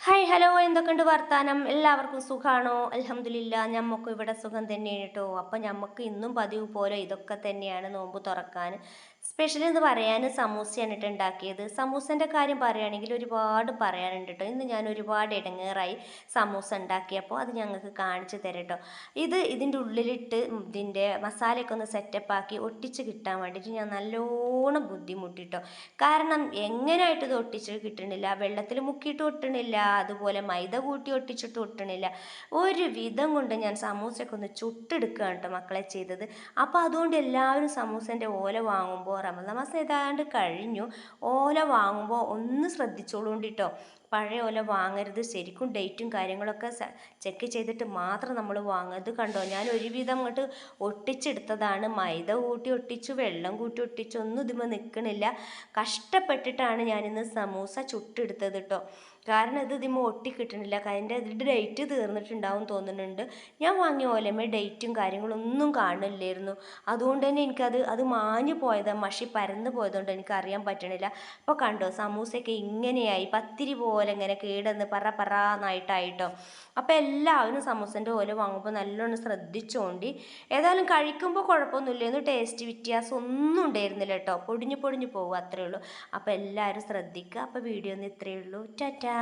hi hello എന്തൊക്കെയുണ്ട് വർത്താനം എല്ലാവർക്കും സുഖാണോ അൽഹംദുലില്ലാ ഞമ്മക്കും ഇവിടെ സുഖം തന്നെയാണ് കേട്ടോ അപ്പം ഞമ്മക്ക് ഇന്നും പതിവ് പോലെ ഇതൊക്കെ തന്നെയാണ് നോമ്പ് തുറക്കാൻ സ്പെഷ്യൽ എന്ന് പറയാൻ സമൂസയാണ് കേട്ടോ ഉണ്ടാക്കിയത് സമൂസൻ്റെ കാര്യം പറയുകയാണെങ്കിൽ ഒരുപാട് പറയാനുണ്ട് കേട്ടോ ഇന്ന് ഞാൻ ഒരുപാട് ഇടങ്ങേറായി സമൂസ ഉണ്ടാക്കിയപ്പോൾ അത് ഞങ്ങൾക്ക് കാണിച്ചു തരാം കേട്ടോ ഇതിൻ്റെ ഉള്ളിലിട്ട് ഇതിൻ്റെ മസാലയൊക്കെ ഒന്ന് സെറ്റപ്പ് ആക്കി ഒട്ടിച്ച് കിട്ടാൻ വേണ്ടിയിട്ട് ഞാൻ നല്ലോണം ബുദ്ധിമുട്ടിട്ടോ കാരണം എങ്ങനെയായിട്ട് ഇത് ഒട്ടിച്ച് കിട്ടണില്ല വെള്ളത്തിൽ മുക്കിയിട്ട് ഒട്ടണില്ല അതുപോലെ മൈദ കൂട്ടി ഒട്ടിച്ചിട്ട് ഒട്ടണില്ല ഒരു വിധം കൊണ്ട് ഞാൻ സമൂസയൊക്കെ ഒന്ന് ചുട്ടെടുക്കുകയാണ് കേട്ടോ മക്കളെ ചെയ്തത് അപ്പോൾ അതുകൊണ്ട് എല്ലാവരും സമൂസൻ്റെ ഓല വാങ്ങുമ്പോൾ റമദാൻ മാസം ഏതാണ്ട് കഴിഞ്ഞു ഓല വാങ്ങുമ്പോൾ ഒന്ന് ശ്രദ്ധിച്ചോളൂണ്ടിട്ടോ പഴയ ഓല വാങ്ങരുത് ശരിക്കും ഡേറ്റും കാര്യങ്ങളൊക്കെ ചെക്ക് ചെയ്തിട്ട് മാത്രം നമ്മൾ വാങ്ങുക ഇത് കണ്ടോ ഞാൻ ഒരുവിധം അങ്ങോട്ട് ഒട്ടിച്ചെടുത്തതാണ് മൈദ കൂട്ടി ഒട്ടിച്ചു വെള്ളം കൂട്ടി ഒട്ടിച്ചു ഒന്നും ഇതുമ്പോൾ നിൽക്കണില്ല കഷ്ടപ്പെട്ടിട്ടാണ് ഞാനിന്ന് സമൂസ ചുട്ടെടുത്തത് കേട്ടോ കാരണം ഇതിമ്മ ഒട്ടി കിട്ടണില്ല അതിൻ്റെ ഡേറ്റ് തീർന്നിട്ടുണ്ടാവും തോന്നുന്നുണ്ട് ഞാൻ വാങ്ങിയ ഓലമേ ഡേറ്റും കാര്യങ്ങളൊന്നും കാണില്ലായിരുന്നു അതുകൊണ്ട് തന്നെ അത് മാഞ്ഞു പോയത് മഷി പരന്ന് പോയതുകൊണ്ട് എനിക്ക് അറിയാൻ പറ്റണില്ല അപ്പോൾ കണ്ടോ സമൂസയൊക്കെ ഇങ്ങനെയായി പത്തിരി പോലെ ഇങ്ങനെ കേടെന്ന് പറന്നായിട്ടായിട്ടോ അപ്പോൾ എല്ലാവരും സമൂസൻ്റെ ഓല വാങ്ങുമ്പോൾ നല്ലോണം ശ്രദ്ധിച്ചോണ്ടി ഏതായാലും കഴിക്കുമ്പോൾ കുഴപ്പമൊന്നുമില്ലായിരുന്നു ടേസ്റ്റ് വ്യത്യാസം ഒന്നും ഉണ്ടായിരുന്നില്ല കേട്ടോ പൊടിഞ്ഞു പോകുക അത്രയേ ഉള്ളൂ അപ്പോൾ എല്ലാവരും ശ്രദ്ധിക്കുക അപ്പോൾ വീഡിയോ ഒന്ന് ഇത്രയേ ഉള്ളൂ ടാറ്റാ